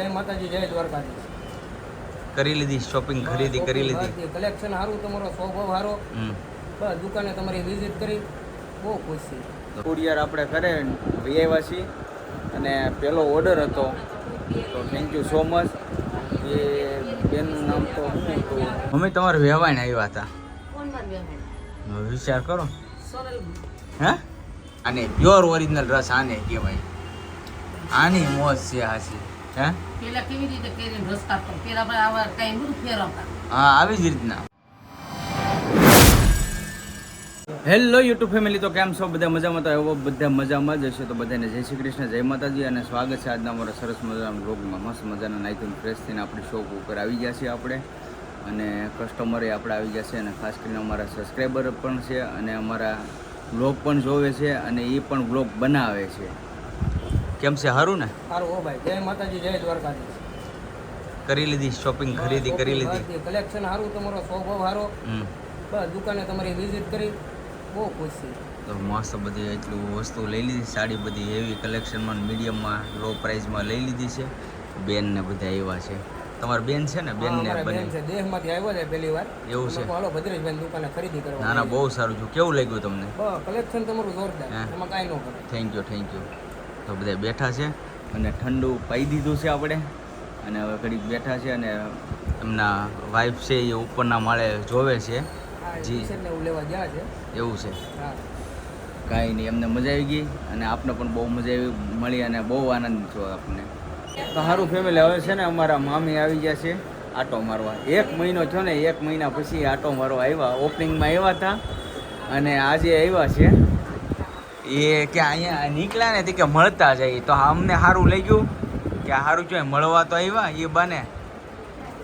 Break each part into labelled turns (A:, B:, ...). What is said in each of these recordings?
A: જય માતાજી, જય દ્વારકાધીશ.
B: કરી લીધી શોપિંગ, ખરીદી કરી લીધી.
A: કલેક્શન સારું, તમારો સ્વભાવ સારો. બસ દુકાને તમારી વિઝિટ કરી બહુ ખુશ છે.
C: કુરિયર આપણે કરે આવ્યા છીએ અને પહેલો ઓર્ડર હતો, તો થેન્ક યુ સો મચ. એ બેનનું નામ તો શું હતું?
B: મમ્મી તમારે વ્યવહાર આવ્યા હતા, વિચાર કરો. હે આને પ્યોર ઓરિજિનલ રસ આને કહેવાય. આની મોજ છે હાસી. હે
D: પેલા કેવી રીતે કરીને રસ્તા પર પેલા પર આવા કઈ બધું ફેરવતા.
B: હા, આવી જ રીતના.
C: હેલો યુટ્યુબ ફેમિલી, તો કેમ છો? બધા મજામાં? તો એવો બધા મજામાં જ હશે. તો બધાને જય શ્રી કૃષ્ણ, જય માતાજી અને સ્વાગત છે આજના અમારા સરસ મજાના બ્લોગમાં. મસ્ત મજાના નાઈતું ફ્રેશ થઈને આપણી શોપ ઉપર આવી ગયા છીએ આપણે, અને કસ્ટમરે આપણે આવી ગયા છે, અને ખાસ કરીને અમારા સબસ્ક્રાઈબર પણ છે, અને અમારા બ્લોગ પણ જોવે છે, અને એ પણ બ્લોગ બનાવે છે.
B: કેમ છે? સારું ને?
A: સારું હો ભાઈ. જય માતાજી, જય દ્વારકાધીશ.
B: કરી લીધી શોપિંગ, ખરીદી કરી લીધી.
A: કલેક્શન સારું, તમારો સ્વભાવ સારો. બસ દુકાને તમારી વિઝિટ કરી બહુ ખુશ છે.
B: તો મસ્ત બધી એટલું વસ્તુ લઈ લીધી. સાડી બધી હેવી કલેક્શનમાં, મીડિયમમાં, લો પ્રાઇસમાં લઈ લીધી છે. બેન ને બધા આવ્યા છે. તમારી બેન છે ને? બેન ને
A: બેન છે, દેહમાંથી આવ્યો છે પહેલી વાર.
B: એવું છે?
A: હાલો ભદ્રેશભાઈ દુકાને ખરીદી કરવા.
B: ના ના, બહુ સારું છે. કેવું લાગ્યું તમને?
A: કલેક્શન તમારું જોરદાર, એમાં કાંઈ ન કરે.
B: Thank you, thank you. તો બધા બેઠા છે અને ઠંડુ પાઈ દીધું છે આપણે, અને હવે ઘડીક બેઠા છે, અને એમના વાઈફ છે એ ઉપરના માળે જોવે છે. જી
A: લેવા ગયા છે.
B: એવું છે?
A: હા,
C: કાંઈ નહીં, એમને મજા આવી ગઈ અને આપને પણ બહુ મજા આવી મળી, અને બહુ આનંદ થયો આપણને. તો સારું ફેમિલી, હવે છે ને અમારા મામી આવી ગયા છે આટો મારવા. 1 મહિનો થયો ને, 1 મહિના પછી આટો મારવા આવ્યા. ઓપનિંગમાં આવ્યા હતા અને આજે આવ્યા છે.
B: એ કે અહીંયા નીકળ્યા ને તે કે મળતા જાય, તો અમને સારું લઈ ગયું કે સારું છે, મળવા તો આવ્યા એ બને.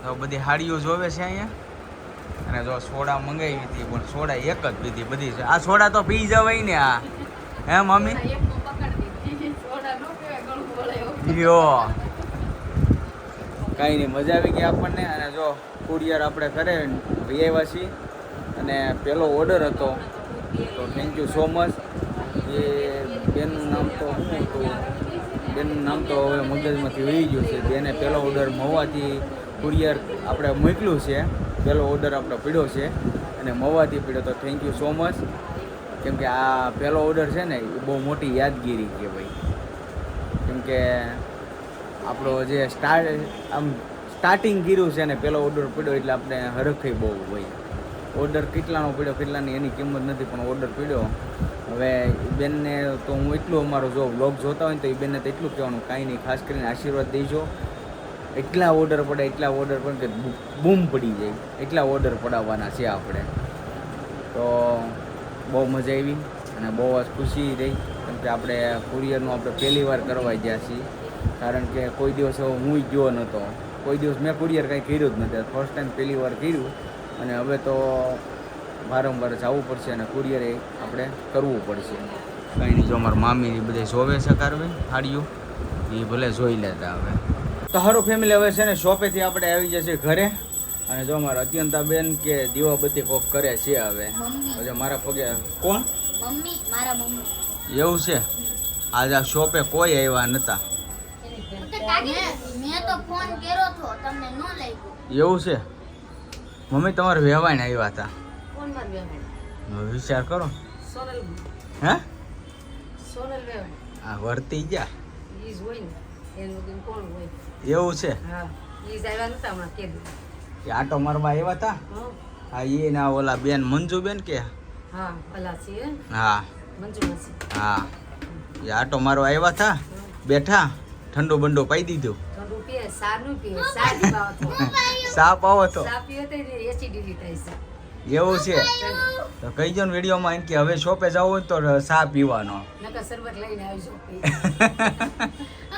B: તો બધી હાડીઓ જોવે છે અહીંયા, અને જો સોડા મંગાવી હતી, પણ સોડા એક જ પીધી બધી છે. આ સોડા તો પી જવાય ને. આ હે મમ્મી? યો
C: કાંઈ નહીં, મજા આવી ગઈ આપણને. અને જો કુરિયર આપણે કરે આવ્યા છીએ, અને પહેલો ઓર્ડર હતો, તો થેન્ક યુ સો મચ. એ બેનનું નામ તો શું હતું? બેનનું નામ તો હવે મગજમાંથી વહી ગયું છે. બેને પહેલો ઓર્ડર મહુવાથી કુરિયર આપણે મોકલ્યું છે. પહેલો ઓર્ડર આપણો પીડ્યો છે અને મહુવાથી પીડ્યો, તો થેન્ક યુ સો મચ. કેમ કે આ પહેલો ઓર્ડર છે ને એ બહુ મોટી યાદગીરી કહેવાય. કેમ કે આપણો જે સ્ટાર્ટિંગ કર્યું છે ને, પહેલો ઓર્ડર પડ્યો એટલે આપણે હરખઈ બહુ હોય. ઓર્ડર કેટલાનો પડ્યો કેટલાની એની કિંમત નથી, પણ ઓર્ડર પડ્યો. હવે બેનને તો હું એટલું, અમારો જો વ્લોગ જોતા હોય ને, તો એ બેનને તો એટલું કહેવાનું, કાંઈ નહીં, ખાસ કરીને આશીર્વાદ દેજો. એટલા ઓર્ડર પડે કે બૂમ પડી જાય, એટલા ઓર્ડર પડાવવાના છે આપણે. તો બહુ મજા આવી અને બહુ જ ખુશી રહી, કેમ કે આપણે કુરિયરનું આપણે પહેલી વાર કરવા ગયા છીએ. કારણ કે કોઈ દિવસ હું ગયો નહોતો, કોઈ દિવસ મેં કુરિયર કાંઈ કર્યું જ નથી. ફર્સ્ટ ટાઈમ પહેલી વાર કર્યું, અને હવે તો વારંવાર જવું પડશે અને કુરિયર આપણે કરવું પડશે.
B: કંઈ નહીં, જો અમારા મામી બધે જોવે છે કારવે હાડીઓ, એ ભલે જોઈ લેતા. હવે
C: તો સારું ફેમિલી, હવે છે ને શોપેથી આપણે આવી જશે ઘરે. અને જો અમારા અત્યંતાબેન કે દીવાબત્તી કોક કરે છે હવે. પછી મારા પગે કોણ?
E: મમ્મી, મારા મમ્મી.
B: એવું છે? આજે આ શોપે કોઈ આવ્યા નતા.
E: મેં તો ફોન કર્યો તો, તમને ન લાગ્યો.
B: એવું છે? મમ્મી તમારે વ્યવહાર આવ્યા હતા,
D: કોણ માર વ્યવહાર?
B: વિચાર કરો.
D: સોનલ.
B: હે
D: સોનલ વ્યવહાર
B: આ વર્તી ગયા
D: ઈ જ હોય ને, એનું વગર કોણ હોય?
B: એવું છે?
D: હા, ઈ જ આવ્યા નતા હમણાં કીધું.
B: કે આટો મારવા આવ્યા હતા?
D: હા
B: હા, એ ના ઓલા બેન મંજુબેન કે?
D: હા, ભલા છીએ.
B: હા
D: મંજુ માસી.
B: હા, એ આટો મારવા આવ્યા હતા, બેઠા, ઠંડુ બંડુ પાઈ દીધું.
D: ઠંડુ પીએ, સા નું પીએ, સા પીવા તો.
B: સાપ આવો તો
D: સા પીએ તો એસિડિટી થાય છે.
B: એવું છે? તો કહી દો ને વિડીયોમાં એમ કે હવે શોપે જવું હોય તો ચા પીવાનો.
D: નકર શરબત લઈને આવજો.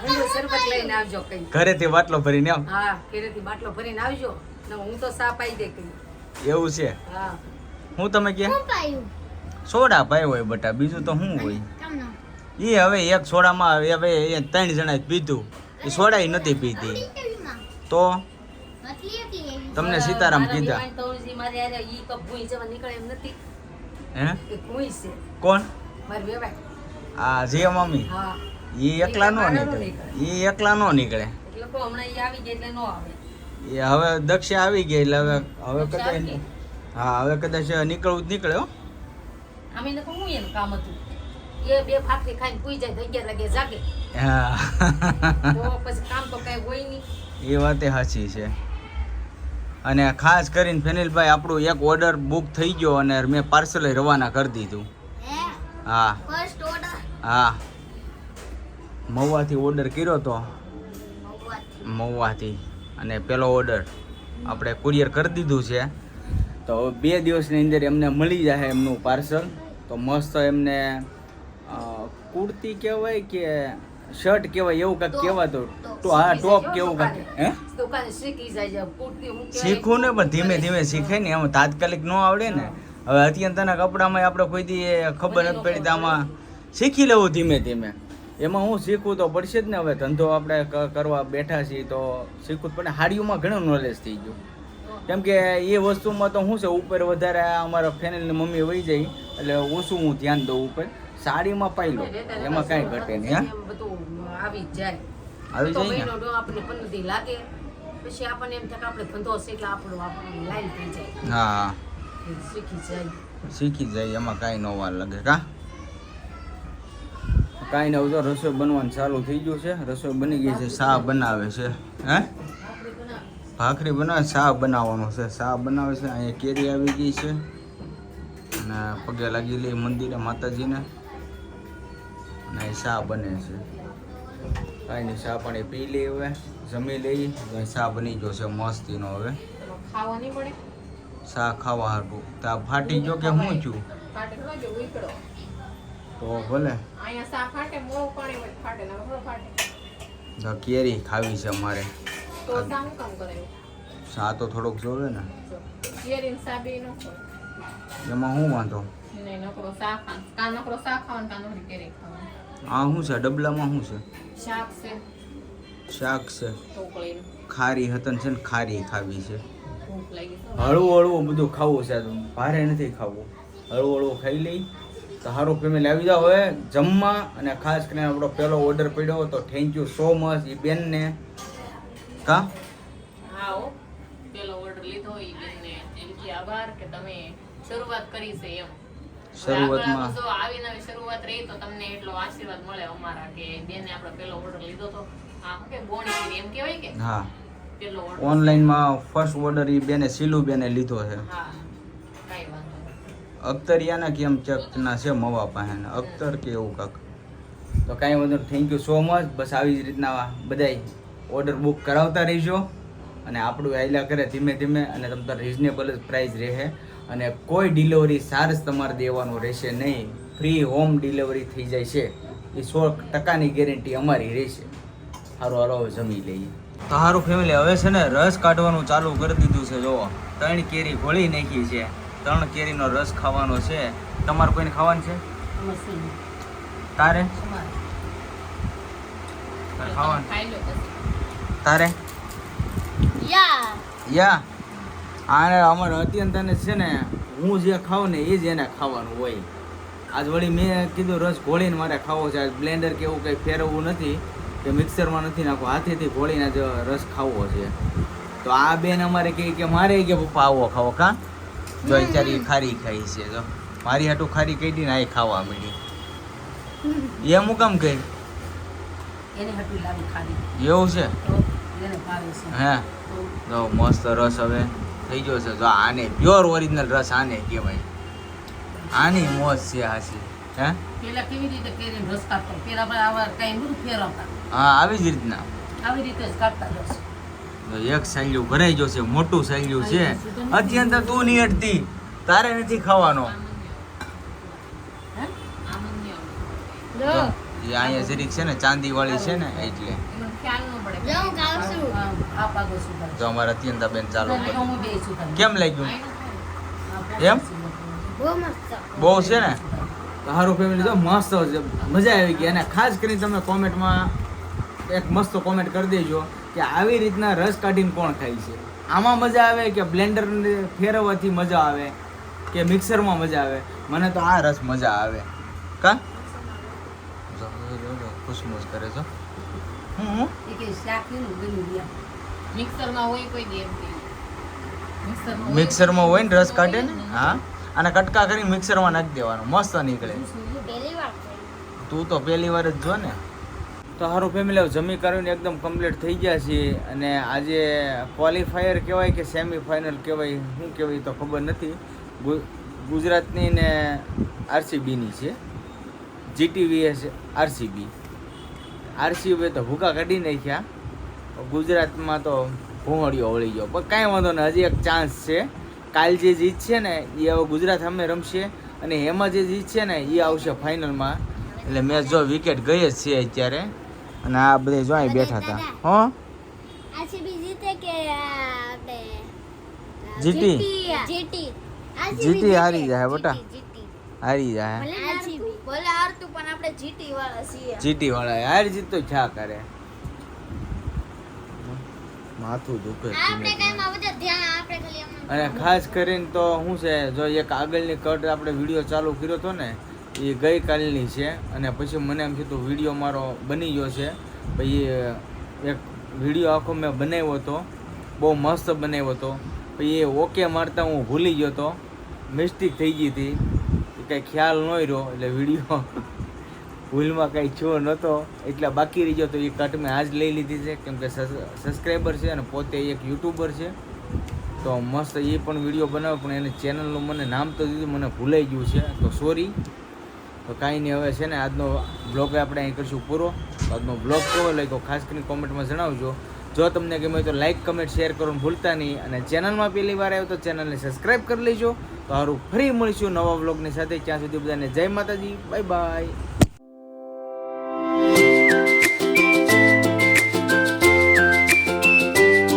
D: મંજુ શરબત લઈને આવજો કઈ.
B: ઘરેથી બાટલો ભરીને આવ.
D: હા, ઘરેથી બાટલો ભરીને આવજો. ને હું તો સા પાઈ દે કઈ.
B: એવું છે?
D: હા.
B: હું તમે કે
E: શું પાયું?
B: સોડા પાય હોય બટા, બીજું તો શું હોય?
E: તમને
B: એ હવે એક સોડામાં હવે 3 જણાએ પીધું, એ સોડા નથી પીતી.
E: ટીવીમાં
B: તો
E: મતલી હતી.
B: તમને સીતારામ કીધા.
D: મારા તો મારે યાર ઈ કપ ભૂઈ જવા નીકળે એમ નથી.
B: હે
D: એ ભૂઈ છે
B: કોણ?
D: મારી વેવાય.
B: આ જે મમ્મી
D: હા,
B: એ એકલા નો નીકળે, એ એકલા નો નીકળે.
D: એટલે લોકો હમણાં ઈ આવી ગયા એટલે નો આવે.
B: એ હવે દક્ષ આવી ગઈ એટલે હવે
D: દક્ષ આવી
B: કદાચ
D: ગઈ?
B: હા હવે કદાચ નીકળવું જ નીકળે હો.
D: આમે ને હું એનું કામ હતું એ બે ફાકરી ખાઈને પૂઈ જાય તો 11 વાગે જાગે
B: હા
D: તો પછી કામ તો કઈ હોય નહીં.
B: એ વાતે સાચી છે. અને ખાસ કરીને ફેનિલભાઈ આપણું એક ઓર્ડર બુક થઈ ગયો અને મેં પાર્સલ રવાના કરી દીધું.
E: હે
B: હા
E: ફર્સ્ટ ઓર્ડર
B: હા મહુવાથી ઓર્ડર કર્યો તો
E: મહુવાથી.
B: મહુવાથી અને પેલો ઓર્ડર આપણે કુરિયર કરી દીધું છે. તો હવે 2 દિવસની અંદર એમને મળી જાય એમનું પાર્સલ. તો મસ્ત એમને કુર્તી કહેવાય કે શર્ટ કહેવાય એવું કાંઈક કહેવાતું. તો હા ટોપ કેવું કાંઈક હે
D: દુકાને શીખી જાય છે પૂરતી હું કહેવાય.
B: શીખવું ને પણ ધીમે ધીમે શીખે ને એમ તાત્કાલિક ન આવડે ને. હવે અત્યારના કપડામાં આપણે કોઈ દી ખબર નથી પડી તો આમાં શીખી લેવું ધીમે ધીમે. એમાં હું શીખવું તો પડશે જ ને. હવે ધંધો આપણે કરવા બેઠા છીએ તો શીખવું જ પડે. હાડીઓમાં ઘણું નોલેજ થઈ ગયું કેમ કે એ વસ્તુમાં તો શું છે ઉપર વધારે અમારા ફેમિલીની મમ્મી વહી જાય એટલે ઓછું હું ધ્યાન દઉં ઉપર. સાડીમાં પાઈ લો એમાં કાંઈ ઘટે નહીં. હા
D: એમ બધું આવી જ જાય.
B: આવી
D: તો
B: જાય ને.
D: મહિનો દોઢ આપણને 15 દી લાગે પછી આપણને એમ થાય કે આપણે ધંધો છે એટલે આપણું લાઈન થઈ જાય
B: હા
D: શીખી જાય.
B: શીખી જાય એમાં કાંઈ ન વાર લાગે કા. કાંઈ ન હોય તો રસોઈ બનવાનું ચાલુ થઈ ગયું છે. રસોઈ બની ગઈ છે. શાક બનાવે છે. હે ભાખરી બનાવે શાક બનાવવાનું છે. શાક બનાવે છે. અહીંયા કેરી આવી ગઈ છે અને પગે લાગી લઈ મંદિરે માતાજીને અને શા બને છે. કાંઈ નહીં શા પાણી પી લઈ હવે જમી લઈ. શા બની ગયો છે મસ્તીનો. હવે
D: ખાવા નહીં પડે
B: શા ખાવા હાટું ત્યાં ફાટી ગયો કે હું છું
D: ફાટે ન જો ઉકળો
B: તો ભલે.
D: અહીંયા સા ફાટે મોળું પાણી હોય ફાટે ના મોળું ફાટે
B: તો કેરી ખાવી છે અમારે.
D: તો સા હું કામ કરે
B: શા તો થોડોક જોવે ને
D: કેરીન સા બે નો
B: એમાં શું વાંધો.
D: નહીં નકરો સા નકરો સા ખાવાનું કાં નકરી કેરી ખાવાનું.
B: આ શું છે ડબલામાં શું છે.
D: શાક છે
B: શાક છે
D: ઢોકળીનું
B: ખારી હતન છે ને ખારી ખાવી છે.
D: ભૂખ લાગી છે.
B: હળવું હળવું બધું ખાવું છે. ભારે નથી ખાવું. હળવું હળવું ખાઈ લઈ તો સારું ફેમિલી આવી જાવ હવે જમવા. અને ખાસ કરીને આપણો પહેલો ઓર્ડર પડ્યો તો થેન્ક યુ સો મચ એ બેનને. કા
D: હા હો પેલો ઓર્ડર લીધો ઈ બેનને એમ કે આભાર કે તમે શરૂઆત કરી છે એમ.
B: શરૂઆતમાં
D: જો આવી નવી શરૂઆત રહી તો તમને એટલો આશીર્વાદ મળે અમારા કે બેને આપણો પેલો ઓર્ડર લીધો તો આ કે બોણી કરી એમ કહેવાય કે
B: હા
D: પેલો ઓર્ડર
B: ઓનલાઈનમાં ફર્સ્ટ ઓર્ડર એ બેને સિલુ બેને લીધો છે.
D: હા કાઈ વાંધો નહીં.
B: અખ્તરિયાના કેમ ચકના છે મવા પાસે અખ્તર કે એવું કાંક. તો કાંઈ વાંધો થેન્ક યુ સો મચ. બસ આવી જ રીતના બધાય ઓર્ડર બુક કરાવતા રહીજો અને આપણું આયલા કરે ધીમે ધીમે અને તમને રિઝનેબલ જ પ્રાઇસ રહે અને કોઈ ડિલિવરી ચાર્જ તમારે દેવાનો રહેશે નહીં. ફ્રી હોમ ડિલિવરી થઈ જાય છે. એ 100% ગેરંટી અમારી રહેશે. સારું હાલો હવે જમી લઈએ. તો સારું ફેમિલી હવે છે ને રસ કાઢવાનું ચાલુ કરી દીધું છે. જોવો 3 કેરી ઘોળી નાખી છે. 3 કેરીનો રસ ખાવાનો છે. તમારે કોઈને ખાવાનું છે
D: મશીન
B: તારે
D: તમારે
B: ખાવાનું
D: ખાઈ લો પછી
B: તારે
E: યા
B: યા આને અમારે અત્યંતને છે ને હું જે ખાઉં ને એ જ એને ખાવાનું હોય. આજ વળી મેં કીધું રસ ઘોળીને મારે ખાવો છે. આજ બ્લેન્ડર કે એવું કંઈ ફેરવવું નથી કે મિક્સરમાં નથી નાખવું. હાથેથી ઘોળીને જ રસ ખાવો છે. તો આ બેન અમારે કહે કે મારે કે પપ્પા આવો ખાવો કાં જો અત્યારે ખારી ખાઈ છે. તો મારી હાટું ખારી કહી ને આ ખાવા મળી એમ હું કામ કહી
D: એને હટવી લાવી ખાધી
B: એવું છે.
D: તો એને ભાવે છે
B: હે
D: તો
B: તો મસ્ત રસ હવે થઈ ગયો છે. જો આને પ્યોર ઓરિજિનલ રસ આને કહેવાય. આની મોજ છે હાસી. હે
D: પેલા કેવી રીતે કેરીનો રસ કાઢતો પેલા આપણે આવા કઈ બધું ફેરવતા
B: હા આવી જ રીતના
D: આવી રીતે જ કાઢતા રસ.
B: તો એક સાયલું ભરાઈ ગયો છે. મોટું સાયલું છે. અત્યંત તું નહીં હટતી તારે નથી ખાવાનો.
D: હે આનંદ નહીં
B: તો એ અહીંયા જરીક છે ને ચાંદી વાળી છે ને એટલે
D: એનો ખ્યાલ ન પડે
E: જો હું ખાઉં છું.
D: આ પાગો સુધાર
B: તો અમારા અત્યંત બેન ચાલુ કરે.
D: હું બે સુધાર
B: કેમ લાગ્યું એમ?
E: બહુ મસ્ત.
B: બહુ છે ને સારું ફેમિલી જો મસ્ત છે. મજા આવી ગઈ. અને ખાસ કરીને તમે કોમેન્ટમાં એક મસ્ત કોમેન્ટ કરી દેજો કે આવી રીતના રસ કાઢીને કોણ ખાય છે. આમાં મજા આવે કે બ્લેન્ડર ફેરવવાથી મજા આવે કે મિક્સરમાં મજા આવે. મને તો આ રસ મજા આવે કા ખુશમુશ કરે છો. હું
D: એક
F: કે શાક એનું બની ગયા.
D: મિક્સરમાં હોય કોઈ દી એમ કે.
B: મિક્સરમાં હોય ને રસ કાઢે ને હા અને કટકા કરીને મિક્સરમાં નાખી દેવાનું મસ્ત નીકળે
E: પહેલી વાર થઈ.
B: તું તો પહેલી વાર જ જો ને
C: તો સારું ફેમિલી જમી કરીને એકદમ કમ્પ્લીટ થઈ ગયા છીએ અને આજે ક્વોલિફાયર કહેવાય કે સેમી ફાઇનલ કહેવાય શું કહેવાય તો ખબર નથી ગુજરાતની ને આરસીબીની છે GTVS આરસીબી તો ભૂકા કાઢી નાખ્યા ગુજરાતમાં તો ભૂંગળીઓ વળી ગયો પણ કાંઈ વાંધો નહીં હજી એક ચાન્સ છે કાલ જે જીતશે ને એ હવે ગુજરાત સામે રમશે અને એમાં જે જીતશે ને એ આવશે ફાઇનલમાં
B: એટલે મેચ જો વિકેટ ગઈ જ છે અત્યારે અને આ બધે જો અહીં બેઠા હતા હો
E: આરસીબી જીતે કે આપણે
B: જીટી
E: જીટી
B: જીટી હારી જાય બેટા હારી જાય
E: આરસીબી ભલે હારતું પણ આપણે જીટી વાળા છીએ.
B: જીટી વાળા
C: હાર જીત તો ક્યાં કરે
B: માથું દુખે છે
E: આપણે
B: ધીમે
E: કઈ માં બધા ધ્યાન આપણે ખાલી એમ
C: અને ખાસ કરીને તો શું છે જો એક આગળની કટ આપણે વિડીયો ચાલુ કર્યો હતો ને એ ગઈકાલની છે અને પછી મને એમ કીધું વિડીયો મારો બની ગયો છે પછી એક વિડીયો આખો મેં બનાવ્યો હતો બહુ મસ્ત બનાવ્યો હતો પછી એ ઓકે મારતા હું ભૂલી ગયો હતો મિસ્ટેક થઈ ગઈ હતી એ કાંઈ ખ્યાલ ન રહ્યો એટલે વિડીયો ભૂલમાં કાંઈ થયો નહોતો એટલે બાકી રહી ગયો તો એ કટ મેં આજ લઈ લીધી છે કેમ કે સબસ્ક્રાઈબર છે અને પોતે એક યુટ્યુબર છે તો મસ્ત એ પણ વિડીયો બનાવ્યો પણ એને ચેનલનું મને નામ તો દીધું મને ભૂલાઈ ગયું છે તો સોરી તો કાંઈ નહીં હવે છે ને આજનો બ્લોગ આપણે અહીં કરીશું પૂરો તો આજનો બ્લોગ કેવો લાગ્યો ખાસ કરીને કોમેન્ટમાં જણાવજો જો તમને ગમે તો લાઇક કમેન્ટ શેર કરવાનું ભૂલતા નહીં અને ચેનલમાં પહેલી વાર આવ્યો તો ચેનલને સબસ્ક્રાઈબ કરી લેજો તો સારું ફરી મળીશું નવા બ્લોગની સાથે ત્યાં સુધી બધાને જય માતાજી બાય બાય